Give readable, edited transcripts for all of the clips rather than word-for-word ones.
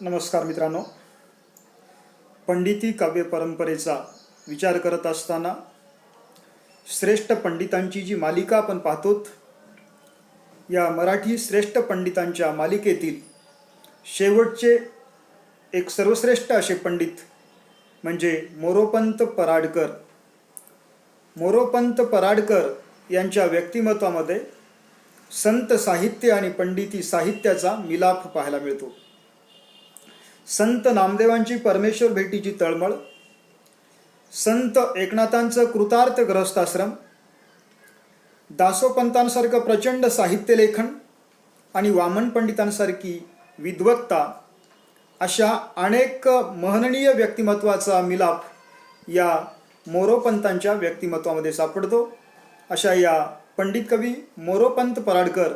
नमस्कार मित्रांनो, पंडिती काव्य परंपरेचा विचार करत असताना श्रेष्ठ पंडितांची जी मालिका आपण पाहतोत, या मराठी श्रेष्ठ पंडितांच्या मालिकेतील शेवटचे एक सर्वश्रेष्ठ असे पंडित म्हणजे मोरोपंत पराडकर. मोरोपंत पराडकर यांच्या व्यक्तिमत्वामध्ये संत साहित्य आणि पंडिती साहित्याचा मिलाप पाहायला मिळतो. संत नामदेवांची परमेश्वर भेटीची तळमळ, संत एकनाथांचं कृतार्थ गृहस्थाश्रम, दासोपंतांसारखं प्रचंड साहित्य लेखन आणि वामन पंडितांसारखी विद्वत्ता, अशा अनेक महनीय व्यक्तिमत्वाचा मिलाप या मोरोपंतांच्या व्यक्तिमत्वामध्ये सापडतो. अशा या पंडित कवी मोरोपंत पराडकर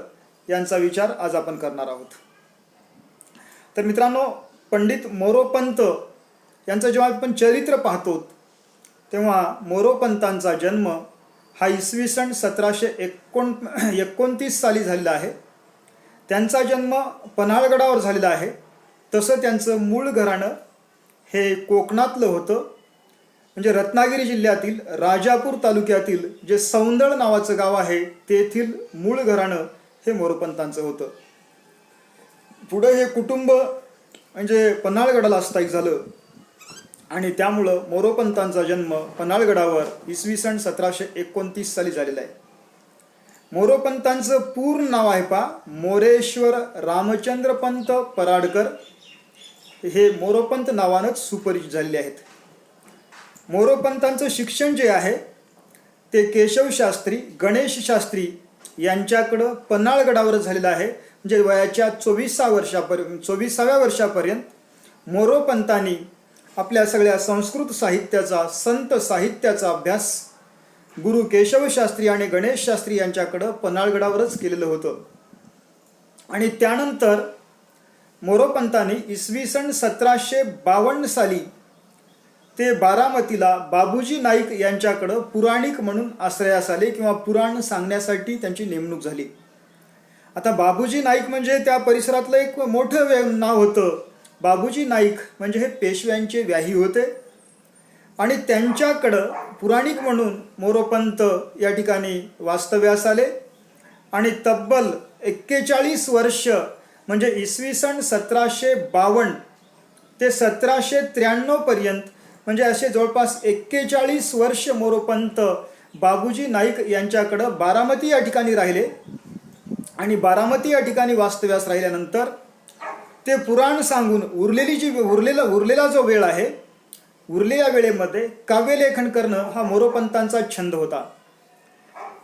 यांचा विचार आज आपण करणार आहोत. तर मित्रांनो, पंडित मोरोपंत यांचं जेव्हा आपण चरित्र पाहतो तेव्हा मोरोपंतांचा जन्म हा इसवी सन 1729 साली झालेला आहे. त्यांचा जन्म पन्हाळगडावर झालेला आहे. तसं त्यांचं मूळ घराणं हे कोकणातलं होतं. म्हणजे रत्नागिरी जिल्ह्यातील राजापूर तालुक्यातील जे सौंदळ नावाचं गाव आहे तेथील मूळ घराणं हे मोरोपंतांचं होतं. पुढे हे कुटुंब म्हणजे पन्हाळगडाला स्थायिक झालं आणि त्यामुळं मोरोपंतांचा जन्म पन्हाळगडावर इसवी सन 1729 साली झालेला आहे. मोरोपंतांचं पूर्ण नाव आहे मोरेश्वर रामचंद्रपंत पराडकर. हे मोरोपंत नावानंच सुपरिचित झालेले आहेत. मोरोपंतांचं शिक्षण जे आहे ते केशव शास्त्री, गणेश शास्त्री यांच्याकडं पन्हाळगडावरच झालेलं आहे. म्हणजे वयाच्या 24व्या वर्षापर्यंत मोरोपंतांनी आपल्या सगळ्या संस्कृत साहित्याचा, संत साहित्याचा अभ्यास गुरु केशव शास्त्री आणि गणेश शास्त्री यांच्याकडं पन्हाळगडावरच केलेलं होतं. आणि त्यानंतर मोरोपंतांनी इसवी सन 1752 साली ते बारामतीला बाबूजी नाईक यांच्याकडं पुराणिक म्हणून आश्रयास आले किंवा पुराण सांगण्यासाठी त्यांची नेमणूक झाली. आता बाबूजी नाईक म्हणजे त्या परिसरातलं एक मोठं नाव होतं. बाबूजी नाईक म्हणजे हे पेशव्यांचे व्याही होते आणि त्यांच्याकडं पुराणिक म्हणून मोरोपंत या ठिकाणी वास्तव्यास आले आणि तब्बल 41 वर्ष म्हणजे इसवी सन 1752 ते 1793 पर्यंत म्हणजे असे जवळपास 41 वर्ष मोरोपंत बाबूजी नाईक यांच्याकडं बारामती या ठिकाणी राहिले. आणि बारामती या ठिकाणी वास्तव्यास राहिल्यानंतर ते पुराण सांगून उरलेला जो वेळ आहे, उरलेल्या वेळेमध्ये काव्यलेखन करणं हा मोरोपंतांचा छंद होता.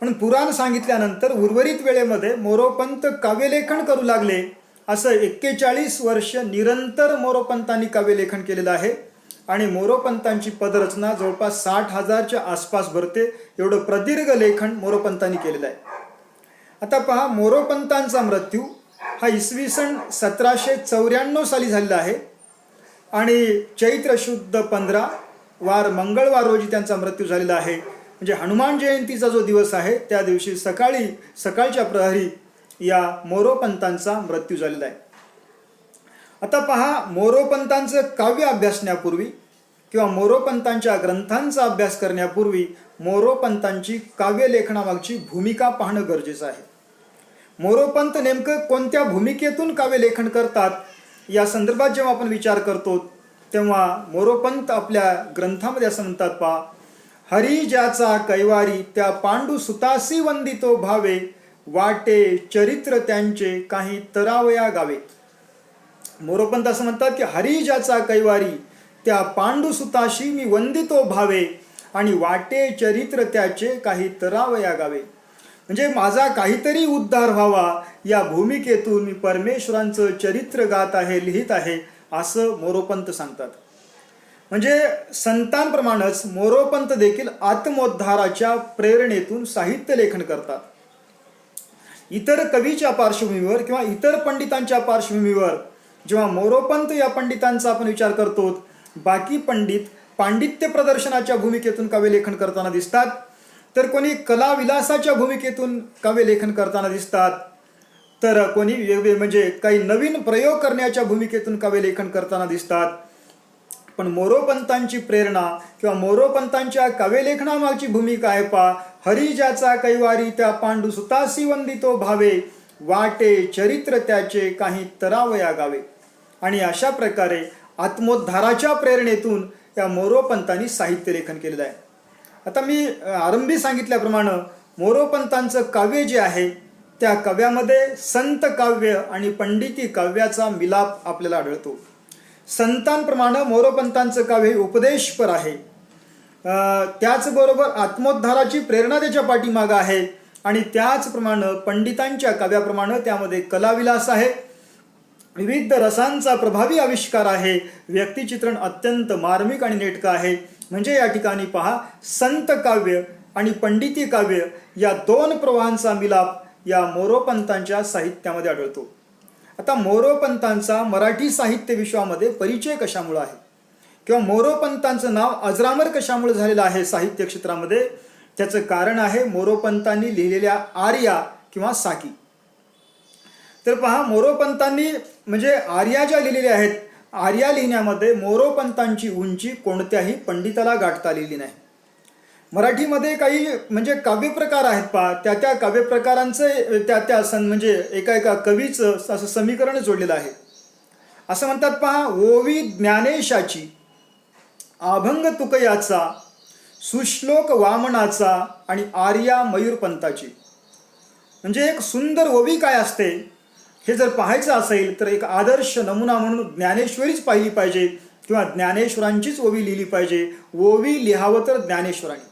पण पुराण सांगितल्यानंतर उर्वरित वेळेमध्ये मोरोपंत काव्यलेखन करू लागले. असं 41 वर्ष निरंतर मोरोपंतांनी काव्यलेखन केलेलं आहे आणि मोरोपंतांची पदरचना जवळपास 60,000च्या आसपास भरते. एवढं प्रदीर्घ लेखन मोरोपंतांनी केलेलं आहे. आता पहा, मोरोपंतांचा मृत्यू हा इसवी सन 1794 साली झालेला आहे आणि चैत्र शुद्ध 15 वार मंगळवार रोजी त्यांचा मृत्यू झालेला आहे. म्हणजे हनुमान जयंतीचा जो दिवस आहे त्या दिवशी सकाळच्या प्रहरी या मोरोपंतांचा मृत्यू झालेला आहे. आता पहा, मोरोपंतांचं काव्य अभ्यासण्यापूर्वी किंवा मोरोपंतांच्या ग्रंथांचा अभ्यास करण्यापूर्वी मोरोपंतांची काव्यलेखनामागची भूमिका पाहणं गरजेचं आहे. मोरोपंत नेमकं कोणत्या भूमिकेतून काव्यलेखन करतात या संदर्भात जेव्हा आपण विचार करतो तेव्हा मोरोपंत आपल्या ग्रंथामध्ये असं म्हणतात हरी ज्याचा कैवारी त्या पांडू सुतासी वंदितो भावे, वाटे चरित्र त्यांचे काही तरावया गावे. मोरोपंत असं म्हणतात की हरी ज्याचा कैवारी त्या पांडू सुताशी मी वंदितो भावे आणि वाटे चरित्र त्याचे काही तरावया गावे. म्हणजे माझा काहीतरी उद्धार व्हावा या भूमिकेतून मी परमेश्वरांचं चरित्र गात आहे, लिहित आहे, असं मोरोपंत सांगतात. म्हणजे संतांप्रमाणेच मोरोपंत देखील आत्मोद्धाराच्या प्रेरणेतून साहित्य लेखन करतात. इतर कवीच्या पार्श्वभूमीवर किंवा इतर पंडितांच्या पार्श्वभूमीवर जेव्हा मोरोपंत या पंडितांचा आपण विचार करतो, बाकी पंडित पांडित्य प्रदर्शनाच्या भूमिकेतून काव्यलेखन करताना दिसतात, तर कोणी कला विलासाच्या भूमिकेतून काव्यलेखन करताना दिसतात. तर कोणी वेगळे म्हणजे काही नवीन प्रयोग करण्याच्या भूमिकेतून काव्यलेखन करताना दिसतात. पण मोरोपंतांची प्रेरणा किंवा मोरोपंतांच्या काव्यलेखनामागची भूमिका आहे पा. हरी ज्याचा कैवारी त्या पांडू सुतासी वंदितो भावे, वाटे चरित्र त्याचे काही तरावया गावे. आणि अशा प्रकारे आत्मोद्धाराच्या प्रेरणेतून या मोरोपंतांनी साहित्य लेखन केलेलं आहे. आता मी आरंभी सांगितल्याप्रमाणे मोरोपंतांचं काव्य जे आहे त्या काव्यामध्ये संत काव्य आणि पंडिती काव्याचा मिलाप आपल्याला आढळतो. संतांप्रमाणे मोरोपंतांचं काव्य हे उपदेशपर आहे. त्याचबरोबर आत्मोद्धाराची प्रेरणा त्याच्या पाठीमागं आहे. आणि त्याचप्रमाणे पंडितांच्या काव्याप्रमाणे त्यामध्ये कलाविलास आहे, विविध रसांचा प्रभावी आविष्कार आहे, व्यक्तिचित्रण अत्यंत मार्मिक आणि नेटकं आहे. म्हणजे या ठिकाणी पहा, संत काव्य आणि पंडिती काव्य या दोन प्रवाहांचा मिलाप या मोरोपंतांच्या साहित्यामध्ये आढळतो. आता मोरोपंतांचा मराठी साहित्य विश्वामध्ये परिचय कशामुळे आहे किंवा मोरोपंतांचं नाव अजरामर कशामुळे झालेलं आहे साहित्य क्षेत्रामध्ये, त्याचं कारण आहे मोरोपंतांनी लिहिलेल्या आर्या किंवा साकी. तर पहा, मोरोपंतांनी म्हणजे आर्या ज्या लिहिलेल्या आहेत, आर्या लिहिण्यामध्ये मोरोपंतांची उंची कोणत्याही पंडिताला गाठता आलेली नाही. मराठीमध्ये काही म्हणजे काव्यप्रकार आहेत पहा, त्या काव्यप्रकारांचं त्या म्हणजे एका कवीचं असं समीकरण जोडलेलं आहे. असं म्हणतात पहा, ओवी ज्ञानेशाची, अभंग तुकयाचा, सुश्लोक वामनाचा आणि आर्या मयूरपंताची. म्हणजे एक सुंदर ओवी काय असते हे जर पाहायचं असेल तर एक आदर्श नमुना म्हणून ज्ञानेश्वरीच पाहिली पाहिजे किंवा ज्ञानेश्वरांचीच ओवी लिहिली पाहिजे. ओवी लिहावं तर ज्ञानेश्वरांनी.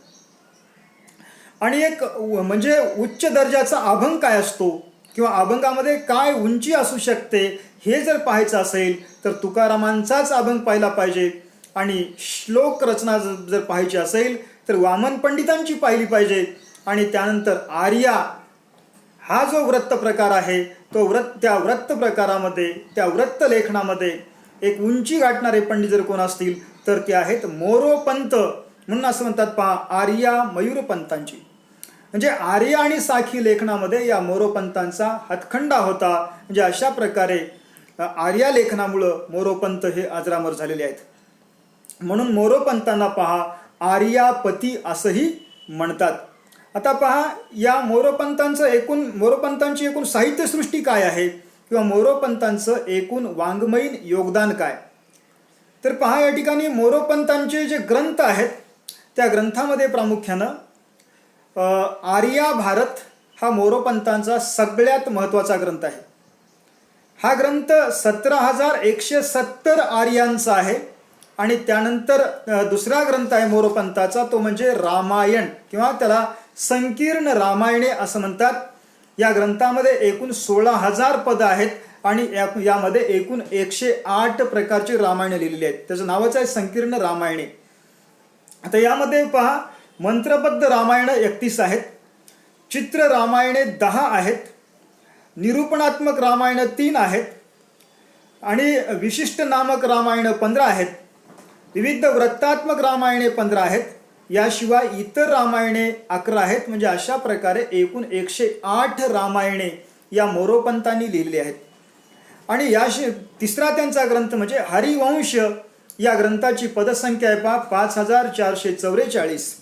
आणि एक म्हणजे उच्च दर्जाचा अभंग काय असतो किंवा अभंगामध्ये काय उंची असू शकते हे जर पाहायचं असेल तर तुकारामांचाच अभंग पाहिला पाहिजे. आणि श्लोक रचना जर पाहायची असेल तर वामन पंडितांची पाहिली पाहिजे. आणि त्यानंतर आर्या हा जो वृत्त प्रकार आहे तो त्या वृत्त प्रकारामध्ये, त्या वृत्त लेखनामध्ये एक उंची गाठणारे पंडित जर कोण असतील तर ते आहेत मोरोपंत. म्हणून असं म्हणतात पहा, आर्या मयूरपंतांची. म्हणजे आर्या आणि साखी लेखनामध्ये या मोरोपंतांचा हातखंडा होता. म्हणजे अशा प्रकारे आर्या लेखनामुळं मोरोपंत हे अजरामर झालेले आहेत. म्हणून मोरोपंतांना पहा आर्यापती असंही म्हणतात. आता पहा, या मोरोपंतांची एकूण साहित्यसृष्टी काय आहे किंवा मोरोपंतांचं एकूण वाङ्मयीन योगदान काय. तर पहा, या ठिकाणी मोरोपंतांचे जे ग्रंथ आहेत त्या ग्रंथामध्ये प्रामुख्यानं आर्या भारत हा मोरोपंतांचा सगळ्यात महत्त्वाचा ग्रंथ आहे. हा ग्रंथ 17,170 आर्यांचा आहे. आणि त्यानंतर दुसरा ग्रंथ आहे मोरोपंताचा, तो म्हणजे रामायण किंवा त्याला संकीर्ण रामायणे असं म्हणतात. या ग्रंथामध्ये एकूण 16,000 पदं आहेत आणि यामध्ये एकूण 108 प्रकारची रामायणे लिहिलेली आहेत. त्याचं नावच आहे संकीर्ण रामायणे. आता यामध्ये पहा, मंत्रबद्ध रामायणं 31 आहेत, चित्र रामायणे 10 आहेत, निरूपणात्मक रामायणं 3 आहेत आणि विशिष्ट नामक रामायणं 15 आहेत, विविध वृत्तात्मक रामायणे 15 आहेत, याशिवाय इतर रामायणे 11 आहेत. म्हणजे अशा प्रकारे एकूण 108 रामायणे या मोरोपंतांनी लिहिलेली आहेत. आणि तिसरा त्यांचा ग्रंथ म्हणजे हरिवंश. या ग्रंथाची पदसंख्या आहे पहा 5,444.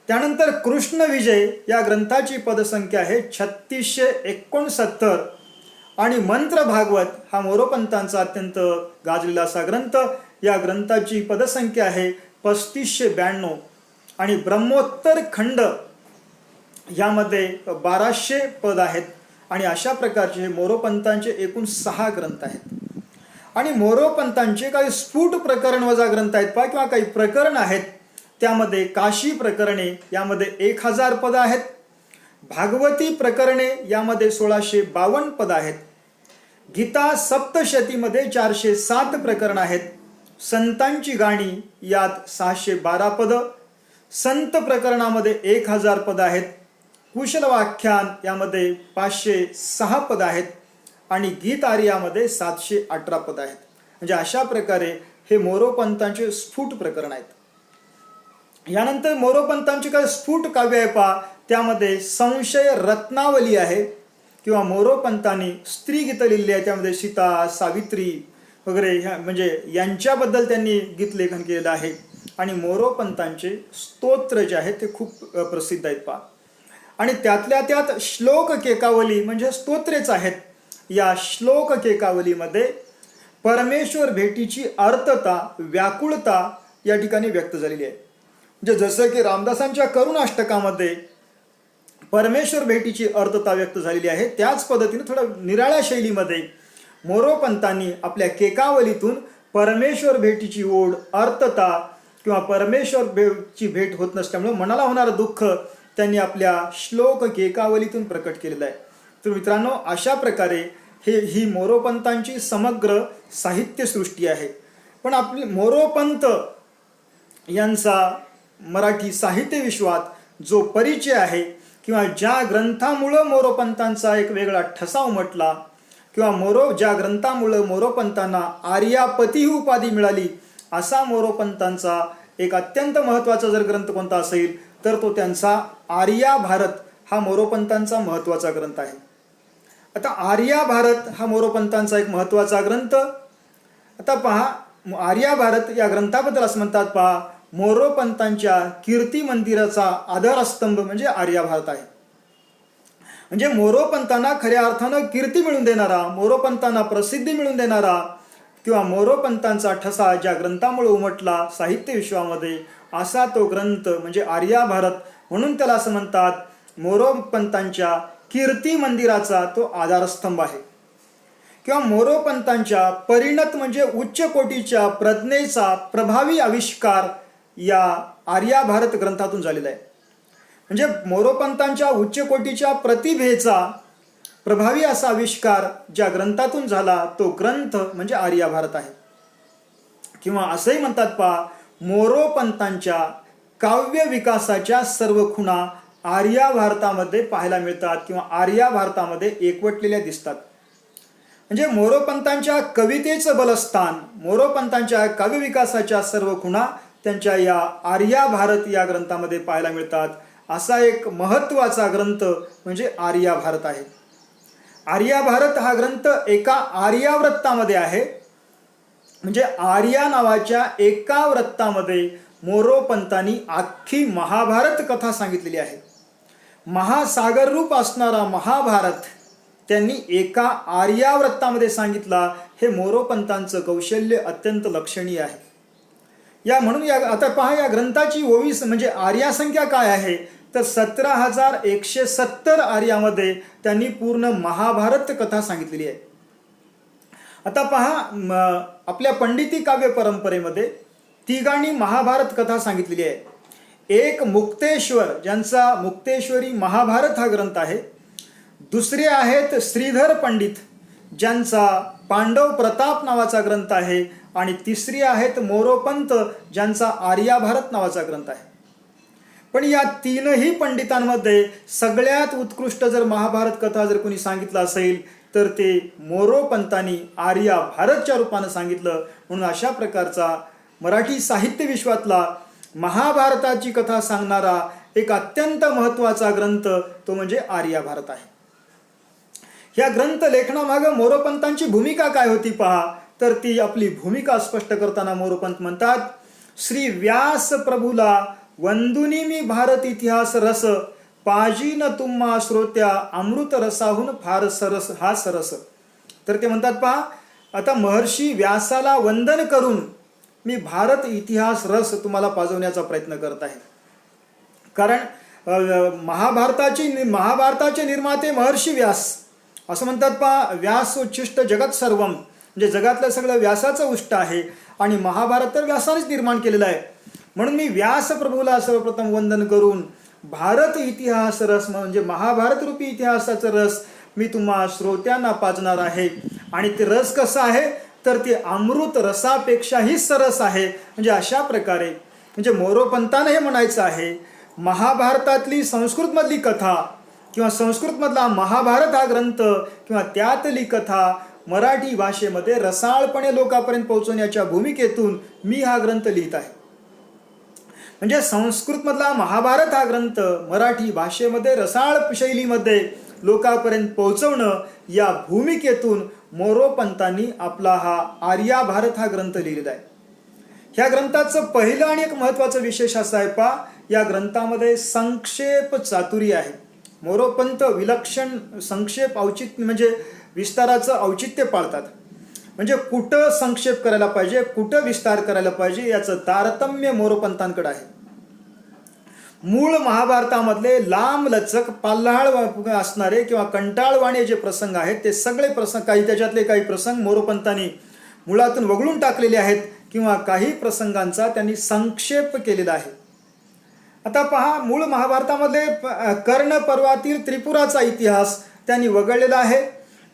त्याननंतर कृष्ण विजय या ग्रंथाची पदसंख्या आहे 3,669. आणि मंत्र भागवत हा मोरोपंतांचा अत्यंत गाजलेला असा ग्रंथ. या ग्रंथाची पदसंख्या आहे 3,592. आणि ब्रह्मोत्तर खंड यामध्ये 1,200 पद आहेत. आणि अशा प्रकारचे मोरोपंतांचे एकूण 6 ग्रंथ आहेत. आणि मोरोपंतांचे काही स्फुट प्रकरण वजा ग्रंथ आहेत पहा किंवा काही प्रकरण आहेत. त्यामध्ये काशी प्रकरणे यामध्ये 1,000 पद आहेत, भागवती प्रकरणे यामध्ये 1,652 पद आहेत, गीता सप्तशतीमध्ये 407 प्रकरण आहेत, संतांची गाणी यात 612 पद, संत प्रकरणामध्ये 1,000 पद आहेत, कुशल व्याख्यान यामध्ये 506 पद आहेत आणि गीत आर्यामध्ये 718 पद आहेत. म्हणजे अशा प्रकारे हे मोरोपंतांचे स्फुट प्रकरण आहेत. यानंतर मोरोपंतांचे काही स्फुट काव्य आहे पहा. त्यामध्ये संशय रत्नावली आहे, किंवा मोरोपंतांनी स्त्री गीतं लिहिली आहे, त्यामध्ये सीता, सावित्री वगैरे ह्या म्हणजे यांच्याबद्दल त्यांनी गीत लेखन केलेलं आहे. आणि मोरोपंतांचे स्तोत्र जे आहेत ते खूप प्रसिद्ध आहेत पहा. आणि त्यातल्या त्यात श्लोक केकावली म्हणजे स्तोत्रेच आहेत. या श्लोक केकावलीमध्ये परमेश्वर भेटीची अर्थता, व्याकुळता या ठिकाणी व्यक्त झालेली आहे. म्हणजे जसं की रामदासांच्या करुणाष्टकामध्ये परमेश्वर भेटीची अर्थता व्यक्त झालेली आहे, त्याच पद्धतीने थोडं निराळ्या शैलीमध्ये मोरोपंतांनी आपल्या केकावलीतून परमेश्वर भेटीची ओढ, अर्थता किंवा परमेश्वरची भेट होत नसल्यामुळे मनाला होणारं दुःख त्यांनी आपल्या श्लोक केकावलीतून प्रकट केलेलं आहे. तर मित्रांनो, अशा प्रकारे ही मोरोपंतांची समग्र साहित्यसृष्टी आहे. पण आपले मोरोपंत यांचा मराठी साहित्य विश्वात जो परिचय आहे किंवा ज्या ग्रंथामुळं मोरोपंतांचा एक वेगळा ठसा उमटला किंवा ज्या ग्रंथामुळं मोरोपंतांना आर्यापती ही उपाधी मिळाली, असा मोरोपंतांचा एक अत्यंत महत्त्वाचा जर ग्रंथ कोणता असेल तर तो त्यांचा आर्याभारत हा मोरोपंतांचा महत्त्वाचा ग्रंथ आहे. आता आर्याभारत हा मोरोपंतांचा एक महत्त्वाचा ग्रंथ. आता पहा, आर्याभारत या ग्रंथाबद्दल असं म्हणतात पहा, मोरोपंतांच्या कीर्ती मंदिराचा आधारस्तंभ म्हणजे आर्याभारत आहे. म्हणजे मोरोपंतांना खऱ्या अर्थानं कीर्ती मिळवून देणारा, मोरोपंतांना प्रसिद्धी मिळवून देणारा किंवा मोरोपंतांचा ठसा ज्या ग्रंथामुळे उमटला साहित्य विश्वामध्ये, असा तो ग्रंथ म्हणजे आर्याभारत. म्हणून त्याला असं म्हणतात, मोरोपंतांच्या कीर्ती मंदिराचा तो आधारस्तंभ आहे. किंवा मोरोपंतांच्या परिणत म्हणजे उच्च कोटीच्या प्रज्ञेचा प्रभावी आविष्कार या आर्याभारत ग्रंथातून झालेला आहे. म्हणजे मोरोपंतांच्या उच्च कोटीच्या प्रतिभेचा प्रभावी असा आविष्कार ज्या ग्रंथातून झाला तो ग्रंथ म्हणजे आर्याभारत आहे. किंवा असंही म्हणतात पहा, मोरोपंतांच्या काव्य विकासाच्या सर्व खुणा आर्याभारतामध्ये पाहायला मिळतात किंवा आर्याभारतामध्ये एकवटलेल्या दिसतात. म्हणजे मोरोपंतांच्या कवितेचं बलस्थान, मोरोपंतांच्या काव्य विकासाच्या सर्व खुणा त्यांच्या या आर्याभारत या ग्रंथामध्ये पाहायला मिळतात. असा एक महत्त्वाचा ग्रंथ म्हणजे आर्याभारत आहे. आर्याभारत हा ग्रंथ एका आर्यावृत्तामध्ये आहे. म्हणजे आर्या नावाच्या एका वृत्तामध्ये मोरोपंतांनी अख्खी महाभारत कथा सांगितलेली आहे. महासागर रूप असणारा महाभारत त्यांनी एका आर्यावृत्तामध्ये सांगितला. हे मोरोपंतांचं कौशल्य अत्यंत लक्षणीय आहे. म्हणून आता पहा, या ग्रंथाची ओवीस म्हणजे आर्या संख्या काय आहे तर 17,170 आर्यामध्ये त्यांनी पूर्ण महाभारत कथा सांगितलेली आहे. आता पहा, आपल्या पंडिती काव्य परंपरेमध्ये तिघांनी महाभारत कथा सांगितलेली आहे. एक मुक्तेश्वर, ज्यांचा मुक्तेश्वरी महाभारत हा ग्रंथ आहे. दुसरे आहेत श्रीधर पंडित, ज्यांचा पांडव प्रताप नावाचा ग्रंथ आहे. आणि तिसरी आहेत मोरोपंत, ज्यांचा आर्याभारत नावाचा ग्रंथ आहे. पण या तीनही पंडितांमध्ये सगळ्यात उत्कृष्ट जर महाभारत कथा जर कोणी सांगितलं असेल तर ते मोरोपंतांनी आर्याभारतच्या रूपानं सांगितलं. म्हणून अशा प्रकारचा मराठी साहित्य विश्वातला महाभारताची कथा सांगणारा एक अत्यंत महत्त्वाचा ग्रंथ तो म्हणजे आर्याभारत आहे. ह्या ग्रंथ लेखनामागं मोरोपंतांची भूमिका काय होती पहा, तर ती आपली भूमिका स्पष्ट करताना मोरोपंत म्हणतात, श्री व्यास प्रभूला वंदुनी मी भारत इतिहास रस, पाजीन तुम्हा श्रोत्या अमृत रसाहून फार सरस हा सरस. तर ते म्हणतात पहा, आता महर्षी व्यासाला वंदन करून मी भारत इतिहास रस तुम्हाला पाजवण्याचा प्रयत्न करत आहे. कारण महाभारताचे निर्माते महर्षी व्यास असं म्हणतात पहा, व्यास उच्छिष्ट जगत सर्वम, म्हणजे जगातलं सगळं व्यासाचं उष्ट आहे आणि महाभारत तर व्यासानेच निर्माण केलेलं आहे. म्हणून मी व्यास प्रभूला सर्वप्रथम वंदन करून भारत इतिहास रस म्हणजे महाभारत रूपी इतिहासाचा रस मी तुम्हा श्रोत्यांना पाजणार आहे. आणि ते रस कसं आहे तर ते अमृत रसापेक्षाही सरस आहे. म्हणजे अशा प्रकारे म्हणजे मोरोपंतांना हे म्हणायचं आहे, महाभारतातली संस्कृतमधली कथा किंवा संस्कृतमधला महाभारत हा ग्रंथ किंवा त्यातली कथा मराठी भाषेमध्ये रसाळपणे लोकांपर्यंत पोहोचवण्याच्या भूमिकेतून मी हा ग्रंथ लिहित आहे. म्हणजे संस्कृतमधला महाभारत हा ग्रंथ मराठी भाषेमध्ये रसाळ शैलीमध्ये लोकांपर्यंत पोहोचवणं या भूमिकेतून मोरोपंतांनी आपला हा आर्या भारत हा ग्रंथ लिहिलेला आहे. ह्या ग्रंथाचं पहिलं आणि एक महत्त्वाचं विशेष असं आहे पहा, या ग्रंथामध्ये संक्षेप चातुर्य आहे. मोरोपंत विलक्षण संक्षेप औचित्य म्हणजे विस्ताराचं औचित्य पाळतात. म्हणजे कुठं संक्षेप करायला पाहिजे, कुठं विस्तार करायला पाहिजे याचं तारतम्य मोरोपंतांकडे आहे. मूळ महाभारतामधले लांब लचक पाल्हाळ असणारे किंवा कंटाळवाणे जे प्रसंग आहेत ते सगळे प्रसंग, काही त्याच्यातले काही प्रसंग मोरोपंतांनी मुळातून वगळून टाकलेले आहेत किंवा काही प्रसंगांचा त्यांनी संक्षेप केलेला आहे. आता पहा, मूळ महाभारतामध्ये कर्ण पर्वातील त्रिपुराचा इतिहास त्यांनी वगळलेला आहे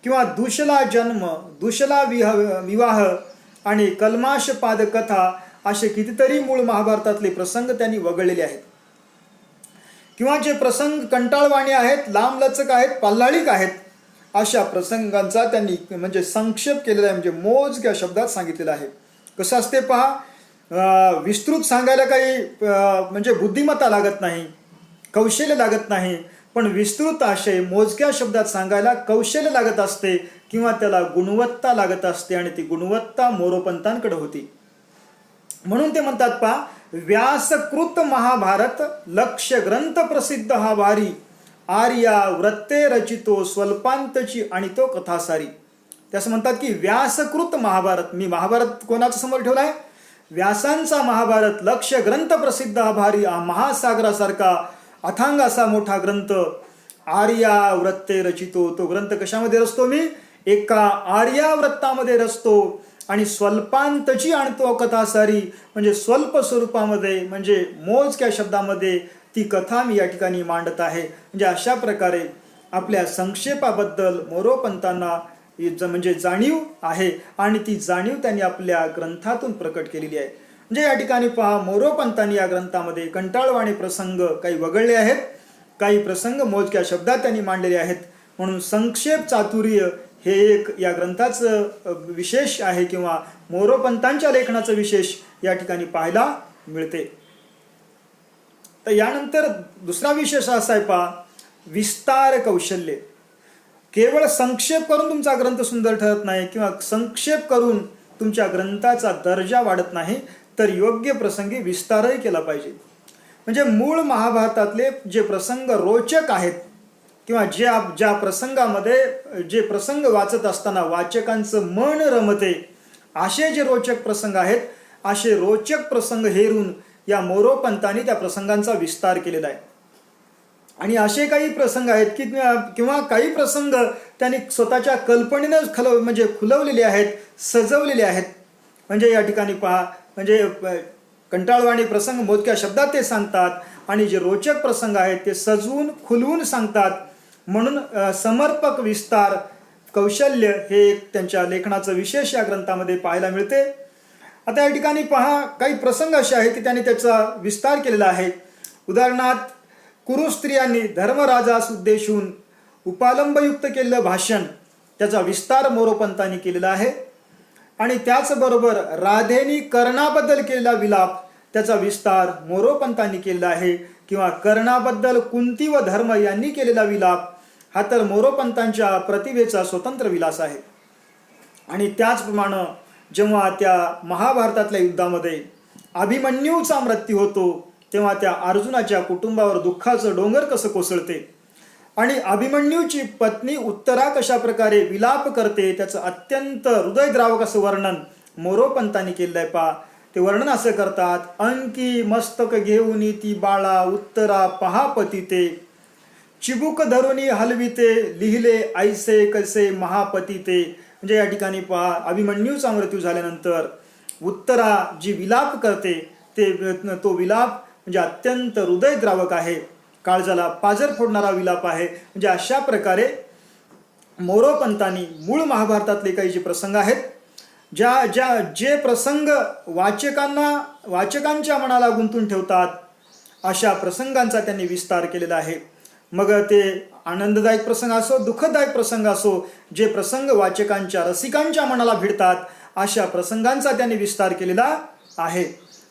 किंवा दुशला जन्म, दुशला विवाह आणि कल्माशपाद कथा असे कितीतरी मूळ महाभारतातले प्रसंग त्यांनी वगळलेले आहेत. किंवा जे प्रसंग कंटाळवाणे आहेत, लांबलचक आहेत, पाल्हाळिक आहेत, अशा प्रसंगांचा त्यांनी म्हणजे संक्षेप केलेला आहे, म्हणजे मोजक्या शब्दात सांगितलेलं आहे. कसं असते पहा, विस्तृत सांगायला काही म्हणजे बुद्धिमत्ता लागत नाही, कौशल्य लागत नाही, पण विस्तृत आशय मोजक्या शब्दात सांगायला कौशल्य लागत असते किंवा त्याला गुणवत्ता लागत असते आणि ती गुणवत्ता मोरोपंतांकडे होती. म्हणून ते म्हणतात पहा, व्यासकृत महाभारत लक्ष ग्रंथ प्रसिद्ध हा भारी, आर्या व्रते रचितो स्वल्पांतची आणि तो कथासारी. त्याचं म्हणतात की व्यासकृत महाभारत, मी महाभारत कोणाच्या समोर ठेवलाय? व्यासांचा महाभारत लक्ष ग्रंथ प्रसिद्ध हा भारी, हा महासागरासारखा अथांग असा मोठा ग्रंथ, आर्या व्रते रचितो, तो ग्रंथ कशामध्ये रचतो मी? एका आर्या व्रतामध्ये रचतो आणि स्वल्पांतची आणतो कथासारी, म्हणजे स्वल्प स्वरूपामध्ये म्हणजे मोजक्या शब्दामध्ये ती कथा मी या ठिकाणी मांडत आहे. म्हणजे अशा प्रकारे आपल्या संक्षेपाबद्दल मोरोपंतांना म्हणजे जाणीव आहे आणि ती जाणीव त्यांनी आपल्या ग्रंथातून प्रकट केलेली आहे. म्हणजे या ठिकाणी पहा, मोरोपंतांनी या ग्रंथामध्ये कंटाळवाणे प्रसंग काही वगळले आहेत, काही प्रसंग मोजक्या शब्दात त्यांनी मांडलेले आहेत. म्हणून संक्षेप चातुर्य हे एक या ग्रंथाचं विशेष आहे किंवा मोरोपंतांच्या लेखनाचं विशेष या ठिकाणी पाहायला मिळते. तर यानंतर दुसरा विशेष असा आहे पहा, विस्तार कौशल्य. केवळ संक्षेप करून तुमचा ग्रंथ सुंदर ठरत नाही किंवा संक्षेप करून तुमच्या ग्रंथाचा दर्जा वाढत नाही, तर योग्य प्रसंगी विस्तारही केला पाहिजे. म्हणजे मूळ महाभारतातले जे प्रसंग रोचक आहेत किंवा ज्या प्रसंगामध्ये जे प्रसंग वाचत असताना वाचकांचं मन रमते, असे जे रोचक प्रसंग आहेत, असे रोचक प्रसंग हेरून या मोरोपंतांनी त्या प्रसंगांचा विस्तार केलेला आहे. आणि असे काही प्रसंग आहेत की किंवा काही प्रसंग त्यांनी स्वतःच्या कल्पनेनं म्हणजे खुलवलेले आहेत, सजवलेले आहेत. म्हणजे या ठिकाणी पहा, म्हणजे कंटाळवाणी प्रसंग मोजक्या शब्दात ते सांगतात आणि जे रोचक प्रसंग आहेत ते सजवून खुलवून सांगतात. म्हणून समर्पक विस्तार कौशल्य हे एक त्यांच्या लेखनाचं विशेष या ग्रंथामध्ये पाहायला मिळते. आता या ठिकाणी पहा, काही प्रसंग असे आहेत की त्यांनी त्याचा विस्तार केलेला आहे. उदाहरणार्थ, कुरु स्त्रियांनी धर्मराजास उद्देशून उपालंबयुक्त केलेलं भाषण, त्याचा विस्तार मोरोपंतांनी केलेला आहे. आणि त्याचबरोबर राधेनी कर्णाबद्दल केलेला विलाप, त्याचा विस्तार मोरोपंतांनी केलेला आहे. किंवा कर्णाबद्दल कुंती व धर्म यांनी केलेला विलाप, हा तर मोरोपंतांच्या प्रतिभेचा स्वतंत्र विलास आहे. आणि त्याचप्रमाणे जेव्हा त्या महाभारतातल्या युद्धामध्ये अभिमन्यूचा मृत्यू होतो, तेव्हा त्या अर्जुनाच्या कुटुंबावर दुःखाचं डोंगर कसं कोसळते आणि अभिमन्यूची पत्नी उत्तरा कशा प्रकारे विलाप करते, त्याचं अत्यंत हृदयद्रावक असं वर्णन मोरोपंतांनी केलेलं आहे. पहा, ते वर्णन असं करतात, अंकी मस्तक घेऊन ती बाळा उत्तरा पहापती ते, चिबुक धरुनी हलविते लिहिले ऐसे कसे महापती ते. म्हणजे या ठिकाणी पहा, अभिमन्यूचा मृत्यू झाल्यानंतर उत्तरा जी विलाप करते तो विलाप म्हणजे अत्यंत हृदयद्रावक आहे, काळजाला पाजर फोडणारा विलाप आहे. म्हणजे अशा प्रकारे मोरोपंतांनी मूळ महाभारतातले काही जे प्रसंग आहेत, जे प्रसंग वाचकांच्या मनाला गुंतून ठेवतात, अशा प्रसंगांचा त्यांनी विस्तार केलेला आहे. मग ते आनंददायक प्रसंग असो, दुःखदायक प्रसंग असो, जे प्रसंग वाचकांच्या रसिकांच्या मनाला भिडतात, अशा प्रसंगांचा त्यांनी विस्तार केलेला आहे.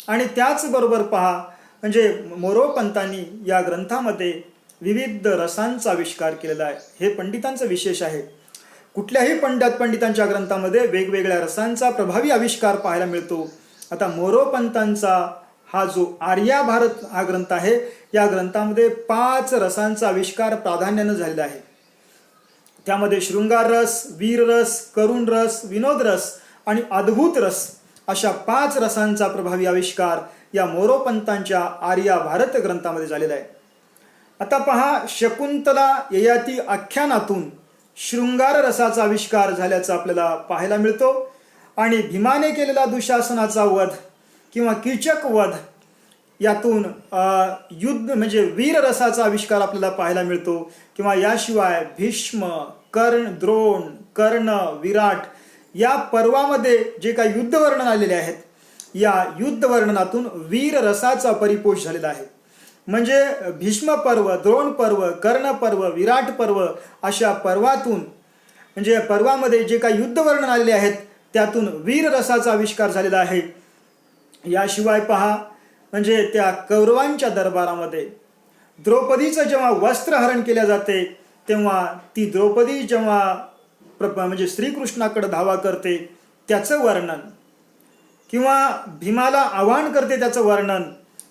आणि त्याचबरोबर पहा, म्हणजे मोरोपंतांनी या ग्रंथामध्ये विविध रसांचा आविष्कार केलेला आहे. हे पंडितांचं विशेष आहे. कुठल्याही पंडितांच्या ग्रंथामध्ये वेगवेगळ्या रसांचा प्रभावी आविष्कार पाहायला मिळतो. आता मोरोपंतांचा हा जो आर्याभारत हा ग्रंथ आहे, या ग्रंथामध्ये 5 रसांचा आविष्कार प्राधान्यानं झालेला आहे. त्यामध्ये शृंगार रस, वीर रस, करुण रस, विनोद रस आणि अद्भुत रस अशा 5 रसांचा प्रभावी आविष्कार या मोरोपंतांच्या आर्याभारत ग्रंथामध्ये झालेला आहे. आता पहा, शकुंतला ययाती आख्यानातून शृंगार रसाचा आविष्कार झाल्याचा आपल्याला पाहायला मिळतो. आणि भीमाने केलेला दुःशासनाचा वध किंवा कीचक वध यातून युद्ध म्हणजे वीर रसाचा आविष्कार आपल्याला पाहायला मिळतो. किंवा याशिवाय भीष्म, द्रोण, कर्ण, विराट या पर्वामध्ये जे काही युद्ध वर्णन आलेले आहेत, या युद्ध वर्णनातून वीर रसाचा परिपोष झालेला आहे. म्हणजे भीष्म पर्व, द्रोण पर्व, कर्ण पर्व, विराट पर्व अशा पर्वातून म्हणजे पर्वामध्ये जे काही युद्ध वर्णन आलेले आहेत त्यातून वीर रसाचा आविष्कार झालेला आहे. याशिवाय पहा, म्हणजे त्या कौरवांच्या दरबारामध्ये द्रौपदीचं जेव्हा वस्त्रहरण केले जाते तेव्हा ती द्रौपदी जेव्हा म्हणजे श्रीकृष्णाकडे धावा करते त्याचं वर्णन, किंवा भीमाला आवाहन करते त्याचं वर्णन,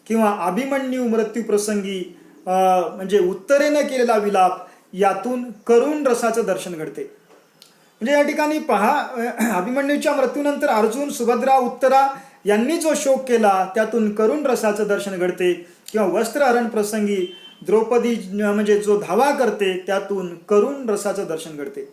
किंवा अभिमन्यू मृत्यू प्रसंगी म्हणजे उत्तरेनं केलेला विलाप, यातून करुण रसाचं दर्शन घडते. म्हणजे या ठिकाणी पहा, अभिमन्यूच्या मृत्यूनंतर अर्जुन, सुभद्रा, उत्तरा यांनी जो शोक केला त्यातून करुण रसाचं दर्शन घडते. किंवा वस्त्रहरण प्रसंगी द्रौपदी म्हणजे जो धावा करते त्यातून करुण रसाचं दर्शन घडते.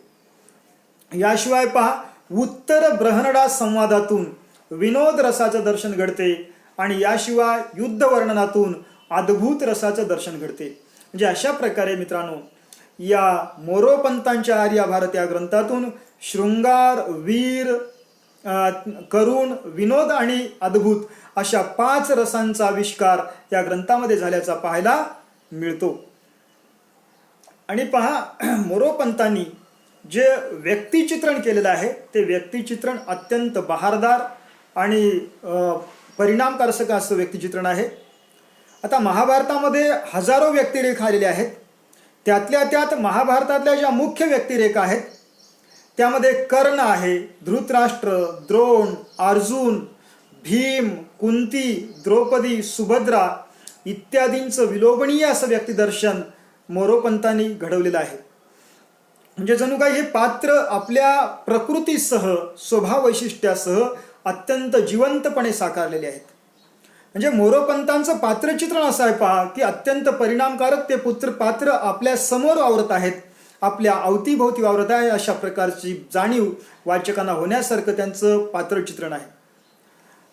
याशिवाय पहा, उत्तर ब्रहणडा संवादातून विनोद रसाचं दर्शन घडते. आणि याशिवाय युद्ध वर्णनातून अद्भुत रसाचं दर्शन घडते. म्हणजे अशा प्रकारे मित्रांनो, या मोरोपंतांच्या आर्याभारत या ग्रंथातून शृंगार, वीर, करुण, विनोद आणि अद्भुत अशा 5 रसांचा आविष्कार या ग्रंथामध्ये झाल्याचा पाहायला मिळतो. आणि पहा, मोरोपंतांनी जे व्यक्तिचित्रण केलेलं आहे ते व्यक्तिचित्रण अत्यंत बहारदार आणि परिणामकारक असं व्यक्तिचित्रण आहे. आता महाभारतामध्ये हजारो व्यक्तिरेखा आलेल्या आहेत. त्यातल्या त्यात महाभारतातल्या ज्या मुख्य व्यक्तिरेखा आहेत त्यामध्ये कर्ण आहे, धृतराष्ट्र, द्रोण, अर्जुन, भीम, कुंती, द्रौपदी, सुभद्रा इत्यादींचं विलोभनीय असं व्यक्तिदर्शन मोरोपंतांनी घडवलेलं आहे. म्हणजे जणू काही हे पात्र आपल्या प्रकृतीसह, स्वभाव वैशिष्ट्यासह अत्यंत जिवंतपणे साकारलेले आहेत. म्हणजे मोरोपंतांचं पात्रचित्रण असं आहे पहा, की अत्यंत परिणामकारक ते पात्र आपल्या समोर वावरत आहेत, आपल्या अवतीभोवती वावरत आहे अशा प्रकारची जाणीव वाचकांना होण्यासारखं त्यांचं पात्रचित्रण आहे.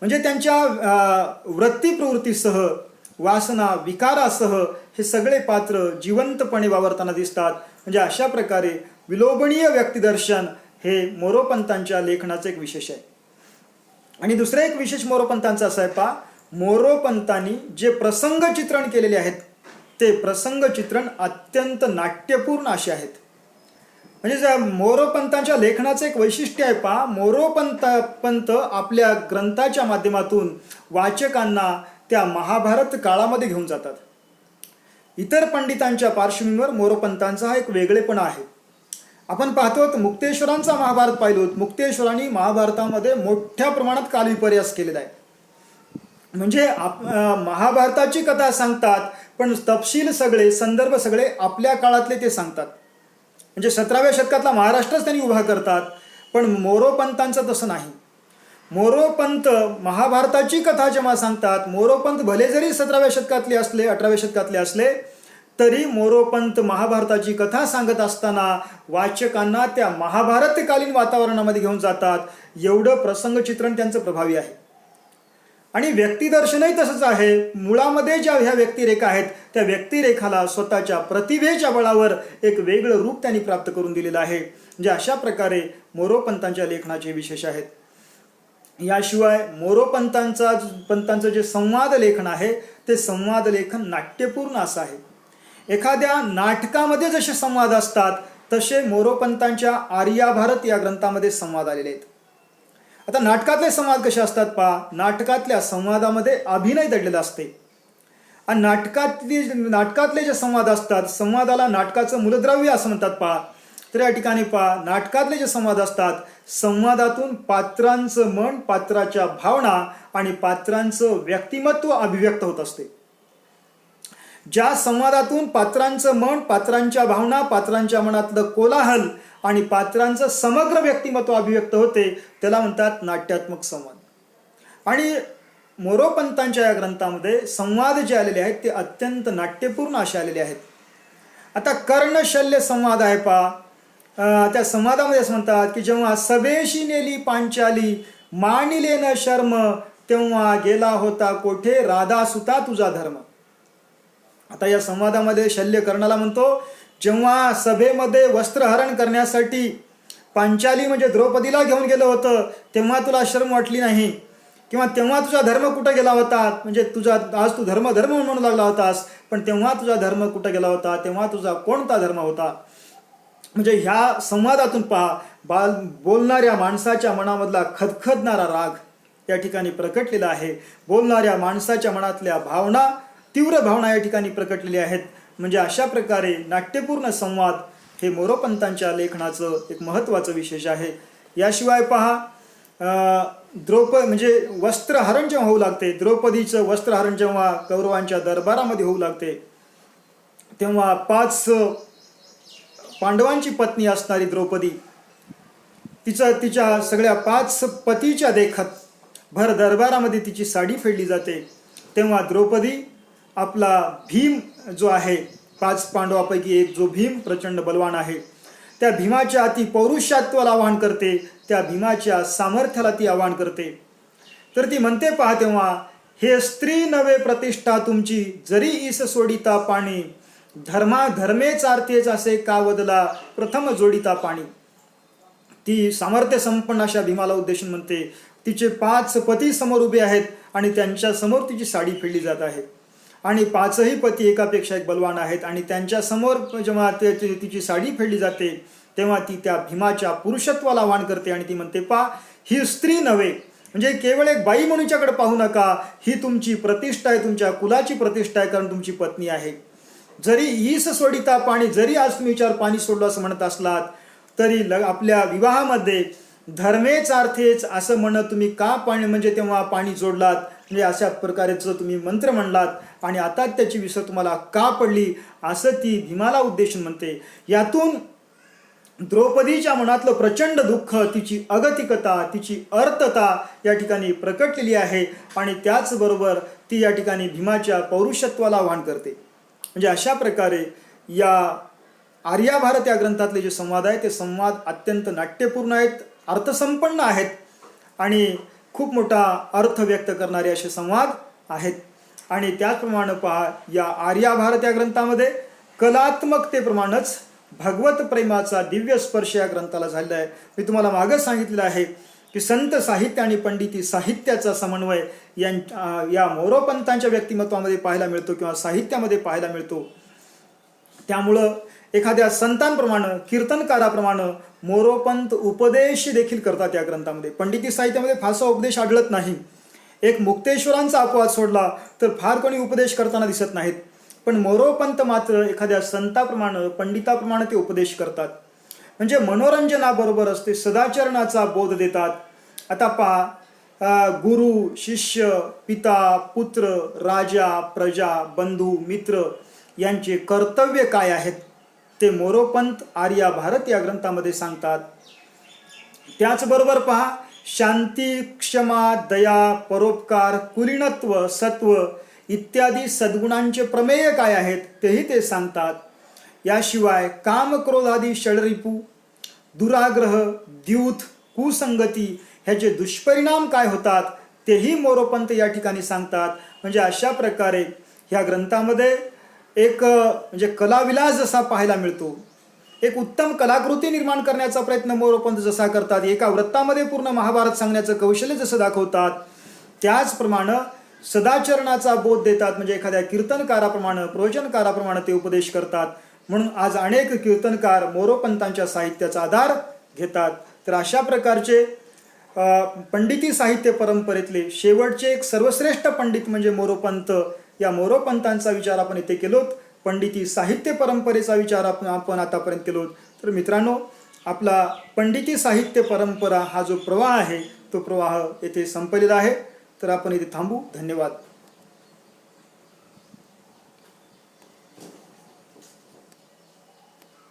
म्हणजे त्यांच्या वृत्ती प्रवृत्तीसह, वासना विकारासह हे सगळे पात्र जिवंतपणे वावरताना दिसतात. म्हणजे अशा प्रकारे विलोभनीय व्यक्तिदर्शन हे मोरोपंतांच्या लेखनाचं एक विशेष आहे. आणि दुसरं एक विशेष मोरोपंतांचं असं आहे पहा, मोरोपंतांनी जे प्रसंग चित्रण केलेले आहेत ते प्रसंग चित्रण अत्यंत नाट्यपूर्ण असे आहेत. म्हणजे मोरोपंतांच्या लेखनाचं एक वैशिष्ट्य आहे पहा, मोरोपंत आपल्या ग्रंथाच्या माध्यमातून वाचकांना त्या महाभारत काळामध्ये घेऊन जातात. इतर पंडितांच्या पार्श्वभूमीवर मोरोपंतांचा हा एक वेगळेपणा आहे. आपण पाहतो मुक्तेश्वरांचा महाभारत पाहिलो. मुक्तेश्वरांनी महाभारतामध्ये मोठ्या प्रमाणात कालविपर्यास केलेला आहे. म्हणजे महाभारताची कथा सांगतात पण तपशील सगळे, संदर्भ सगळे आपल्या काळातले ते सांगतात. म्हणजे 17व्या शतकातला महाराष्ट्रच त्यांनी उभा करतात. पण मोरोपंतांचं तसं नाही. मोरोपंत महाभारताची कथा जेव्हा सांगतात, मोरोपंत भले जरी 17व्या शतकातले असले, 18व्या शतकातले असले तरी मोरोपंत महाभारताची कथा सांगत असताना वाचकांना त्या महाभारतकालीन वातावरणामध्ये घेऊन जातात. एवढं प्रसंगचित्रण त्यांचं प्रभावी आहे. आणि व्यक्तिदर्शनही तसंच आहे. मुळामध्ये ज्या ह्या व्यक्तिरेखा आहेत त्या व्यक्तिरेखाला स्वतःच्या प्रतिभेच्या बळावर एक वेगळं रूप त्यांनी प्राप्त करून दिलेलं आहे. म्हणजे अशा प्रकारे मोरोपंतांच्या लेखनाचे विशेष आहेत. याशिवाय मोरोपंतांचं जे संवाद लेखन आहे ते संवाद लेखन नाट्यपूर्ण असं आहे. एखाद्या नाटकामध्ये जसे संवाद असतात तसे मोरोपंतांच्या आर्याभारत या ग्रंथामध्ये संवाद आलेले आहेत. आता नाटकातले संवाद कसे असतात पहा, नाटकातल्या संवादामध्ये अभिनय दडलेला असते. आणि नाटकातले जे संवाद असतात, संवादाला नाटकाचं मूलद्रव्य असं म्हणतात पहा. तर या ठिकाणी पहा, नाटकातले जे संवाद असतात, संवादातून पात्रांचं मन, पात्राच्या भावना आणि पात्रांचं व्यक्तिमत्व अभिव्यक्त होत असते. ज्या संवादातून पात्रांचं मन, पात्रांच्या भावना, पात्रांच्या मनातलं कोलाहल आणि पात्रांचं समग्र व्यक्तिमत्व अभिव्यक्त होते, त्याला म्हणतात नाट्यात्मक संवाद. आणि मोरोपंतांच्या या ग्रंथामध्ये संवाद जे आलेले आहेत ते अत्यंत नाट्यपूर्ण असे आलेले आहेत. आता कर्णशल्य संवाद आहे पहा. त्या संवादामध्ये असं म्हणतात की जेव्हा सभेशी नेली पांचाली, मानिले न शर्म, तेव्हा गेला होता कोठे राधा सुता तुझा धर्म. आता या संवादामध्ये शल्य कर्णाला म्हणतो, जेव्हा सभेमध्ये वस्त्रहरण करण्यासाठी पांचाली म्हणजे द्रौपदीला घेऊन गेलं होतं, तेव्हा तुला शर्म वाटली नाही, किंवा तेव्हा तुझा धर्म कुठं गेला होता, म्हणजे आज तू धर्म म्हणू लागला होतास, पण तेव्हा तुझा धर्म कुठं गेला होता, तेव्हा तुझा कोणता धर्म होता. म्हणजे ह्या संवादातून पहा, बोलणाऱ्या माणसाच्या मनामधला खदखदणारा राग या ठिकाणी प्रकटलेला आहे. बोलणाऱ्या माणसाच्या मनातल्या भावना, तीव्र भावना या ठिकाणी प्रकटलेल्या आहेत. म्हणजे अशा प्रकारे नाट्यपूर्ण संवाद हे मोरोपंतांच्या लेखनाचं एक महत्त्वाचं विशेष आहे. याशिवाय पहा, म्हणजे वस्त्रहरण जेव्हा होऊ लागते, द्रौपदीचं वस्त्रहरण जेव्हा कौरवांच्या दरबारामध्ये होऊ लागते, तेव्हा 5 पांडवांची पत्नी असणारी द्रौपदी तिच्या सगळ्या 5 पतीच्या देखत भर दरबारामध्ये तिची साडी फेडली जाते. तेव्हा द्रौपदी आपला भीम जो आहे, 5 पांडवापैकी एक जो भीम प्रचंड बलवान आहे, त्या भीमाच्या अति पौरुषत्वाला आवाहन करते, त्या भीमाच्या सामर्थ्याला ती आवाहन करते. तर ती म्हणते पहा तेव्हा, हे स्त्री नवे प्रतिष्ठा तुमची, जरी ईस सोडिता पाणी, धर्मे चारतेच असे कावदला, प्रथम जोडिता पाणी. ती सामर्थ्य संपन्न अशा भीमाला उद्देशून म्हणते. तिचे 5 पती समोर उभे आहेत आणि त्यांच्या समोर तिची साडी फेडली जात आहे, आणि 5ही पती एकापेक्षा एक बलवान आहेत, आणि त्यांच्या समोर जेव्हा तिची साडी फेडली जाते, तेव्हा ती त्या भीमाच्या पुरुषत्वाला आवाहन करते आणि ती म्हणते, पहा, ही स्त्री नव्हे, म्हणजे केवळ एक बाई म्हणूच्याकडे पाहू नका, ही तुमची प्रतिष्ठा आहे, तुमच्या कुलाची प्रतिष्ठा आहे, कारण तुमची पत्नी आहे. जरी ईस सोडिता पाणी, जरी आज तुम्ही विचार पाणी सोडलं असं म्हणत असलात, तरी आपल्या विवाहामध्ये धर्मेच अर्थेच असं म्हणत तुम्ही का पाणी, म्हणजे तेव्हा पाणी जोडलात, म्हणजे अशा प्रकारचं तुम्ही मंत्र म्हणलात आणि आता त्याची विसर तुम्हाला का पडली, असं ती भीमाला उद्देशून म्हणते. यातून द्रौपदीच्या मनातलं प्रचंड दुःख, तिची अगतिकता, तिची अर्थता या ठिकाणी प्रकटलेली आहे, आणि त्याचबरोबर ती या ठिकाणी भीमाच्या पौरुषत्वाला आवाहन करते. म्हणजे अशा प्रकारे या आर्याभारत या ग्रंथातले जे संवाद आहेत ते संवाद अत्यंत नाट्यपूर्ण आहेत, अर्थसंपन्न आहेत आणि खूप मोठा अर्थ व्यक्त करणारे असे संवाद आहेत. आणि त्याचप्रमाणे पहा, या आर्याभारत या ग्रंथामध्ये कलात्मकतेप्रमाणेच भगवत प्रेमाचा दिव्य स्पर्श या ग्रंथाला झालेला आहे. मी तुम्हाला मागं सांगितलेलं आहे की संत साहित्य आणि पंडिती साहित्याचा समन्वय या मोरोपंतांच्या व्यक्तिमत्वामध्ये पाहायला मिळतो किंवा साहित्यामध्ये पाहायला मिळतो. त्यामुळं एखाद्या संतांप्रमाणे, कीर्तनकाराप्रमाणे मोरोपंत उपदेश देखील करतात या ग्रंथामध्ये. पंडिती साहित्यामध्ये फारसा उपदेश आढळत नाही. एक मुक्तेश्वरांचा अपवाद सोडला तर फार कोणी उपदेश करताना दिसत नाहीत, पण मोरोपंत मात्र एखाद्या संताप्रमाणे, पंडिताप्रमाणे ते उपदेश करतात. म्हणजे मनोरंजनाबरोबरच ते सदाचरणाचा बोध देतात. आता पहा, गुरु, शिष्य, पिता, पुत्र, राजा, प्रजा, बंधू, मित्र यांचे कर्तव्य काय आहेत ते मोरोपंत आर्याभारत या ग्रंथामध्ये सांगतात. त्याचबरोबर पहा, शांती, क्षमा, दया, परोपकार, कुलीनत्व, सत्व इत्यादी सद्गुणांचे प्रमेय काय आहेत तेही ते सांगतात. याशिवाय काम, क्रोधादी षडरिपू, दुराग्रह, द्यूत, कुसंगती ह्याचे दुष्परिणाम काय होतात तेही मोरोपंत या ठिकाणी सांगतात. म्हणजे अशा प्रकारे ह्या ग्रंथामध्ये एक म्हणजे कलाविलास जसा पाहायला मिळतो, एक उत्तम कलाकृती निर्माण करण्याचा प्रयत्न मोरोपंत जसा करतात, एका वृत्तामध्ये पूर्ण महाभारत सांगण्याचं कौशल्य जसं दाखवतात, त्याचप्रमाणे सदाचरणाचा बोध देतात. म्हणजे एखाद्या कीर्तनकाराप्रमाणे, प्रवचनकाराप्रमाणे ते उपदेश करतात. म्हणून आज अनेक कीर्तनकार मोरोपंतांच्या साहित्याचा आधार घेतात. तर अशा प्रकारचे पंडिती साहित्य परंपरेतले शेवटचे एक सर्वश्रेष्ठ पंडित म्हणजे मोरोपंत या मोरोपंतांचा विचार आपण इथे केलोत. पंडिती साहित्य परंपरेचा विचार आपण आतापर्यंत केलोत. तर मित्रांनो, आपला पंडिती साहित्य परंपरा हा जो प्रवाह आहे तो प्रवाह येथे संपलेला आहे. तर आपण इथे थांबू. धन्यवाद.